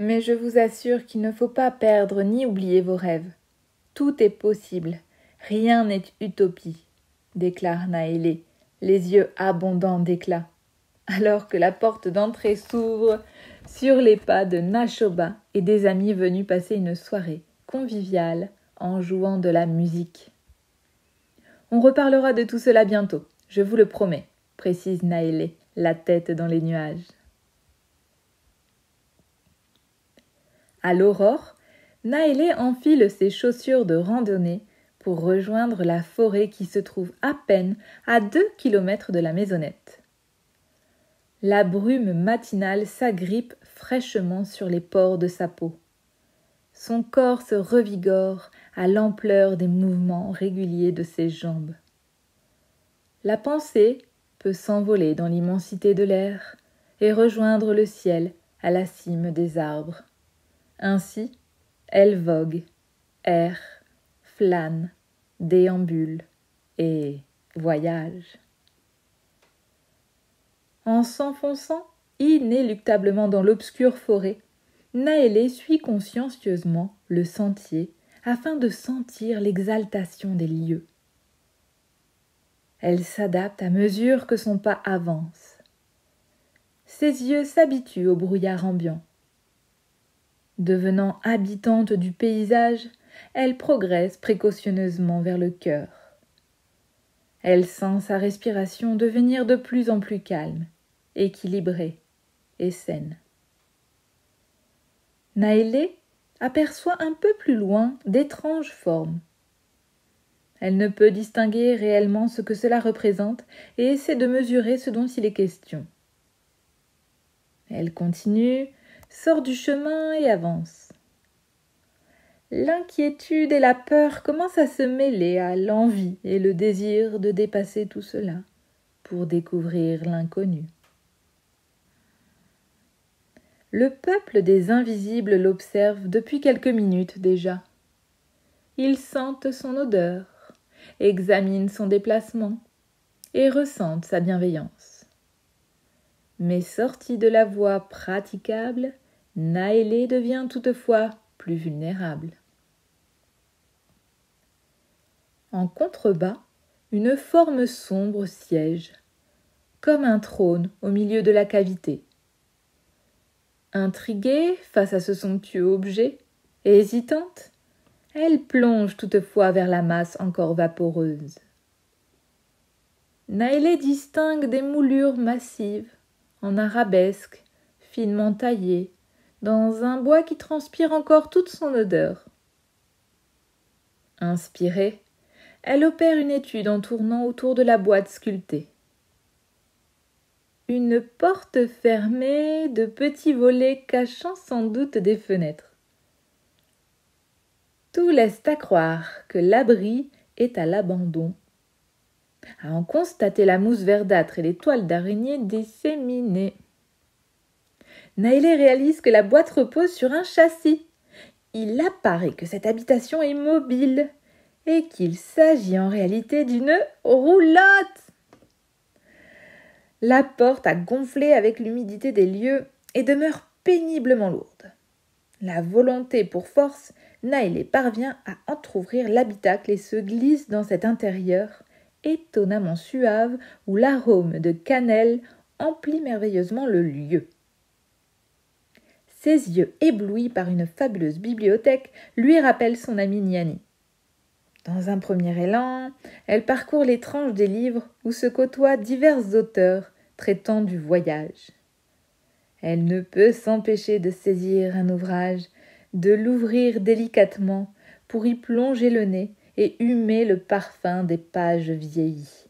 Mais je vous assure qu'il ne faut pas perdre ni oublier vos rêves. Tout est possible, rien n'est utopie, déclare Naélé, les yeux abondants d'éclat, alors que la porte d'entrée s'ouvre sur les pas de Nashoba et des amis venus passer une soirée conviviale en jouant de la musique. On reparlera de tout cela bientôt, je vous le promets, précise Naélé, la tête dans les nuages. À l'aurore, Naélé enfile ses chaussures de randonnée pour rejoindre la forêt qui se trouve à peine à 2 kilomètres de la maisonnette. La brume matinale s'agrippe fraîchement sur les pores de sa peau. Son corps se revigore à l'ampleur des mouvements réguliers de ses jambes. La pensée peut s'envoler dans l'immensité de l'air et rejoindre le ciel à la cime des arbres. Ainsi, elle vogue, erre, flâne, déambule et voyage. En s'enfonçant inéluctablement dans l'obscure forêt, Naélé suit consciencieusement le sentier afin de sentir l'exaltation des lieux. Elle s'adapte à mesure que son pas avance. Ses yeux s'habituent au brouillard ambiant. Devenant habitante du paysage, elle progresse précautionneusement vers le cœur. Elle sent sa respiration devenir de plus en plus calme, équilibrée et saine. Naélé aperçoit un peu plus loin d'étranges formes. Elle ne peut distinguer réellement ce que cela représente et essaie de mesurer ce dont il est question. Elle continue, sort du chemin et avance. L'inquiétude et la peur commencent à se mêler à l'envie et le désir de dépasser tout cela pour découvrir l'inconnu. Le peuple des invisibles l'observe depuis quelques minutes déjà. Ils sentent son odeur, examinent son déplacement et ressentent sa bienveillance. Mais sortie de la voie praticable, Naélé devient toutefois plus vulnérable. En contrebas, une forme sombre siège, comme un trône au milieu de la cavité. Intriguée face à ce somptueux objet, et hésitante, elle plonge toutefois vers la masse encore vaporeuse. Naélé distingue des moulures massives, en arabesque, finement taillées, dans un bois qui transpire encore toute son odeur. Inspirée, elle opère une étude en tournant autour de la boîte sculptée. Une porte fermée, de petits volets cachant sans doute des fenêtres. Tout laisse à croire que l'abri est à l'abandon. À en constater la mousse verdâtre et les toiles d'araignée disséminées. Naélé réalise que la boîte repose sur un châssis. Il apparaît que cette habitation est mobile et qu'il s'agit en réalité d'une roulotte. La porte a gonflé avec l'humidité des lieux et demeure péniblement lourde. La volonté pour force, Naélé parvient à entr'ouvrir l'habitacle et se glisse dans cet intérieur étonnamment suave où l'arôme de cannelle emplit merveilleusement le lieu. Ses yeux éblouis par une fabuleuse bibliothèque lui rappellent son amie Niani. Dans un premier élan, elle parcourt les tranches des livres où se côtoient divers auteurs traitant du voyage. Elle ne peut s'empêcher de saisir un ouvrage, de l'ouvrir délicatement pour y plonger le nez et humer le parfum des pages vieillies.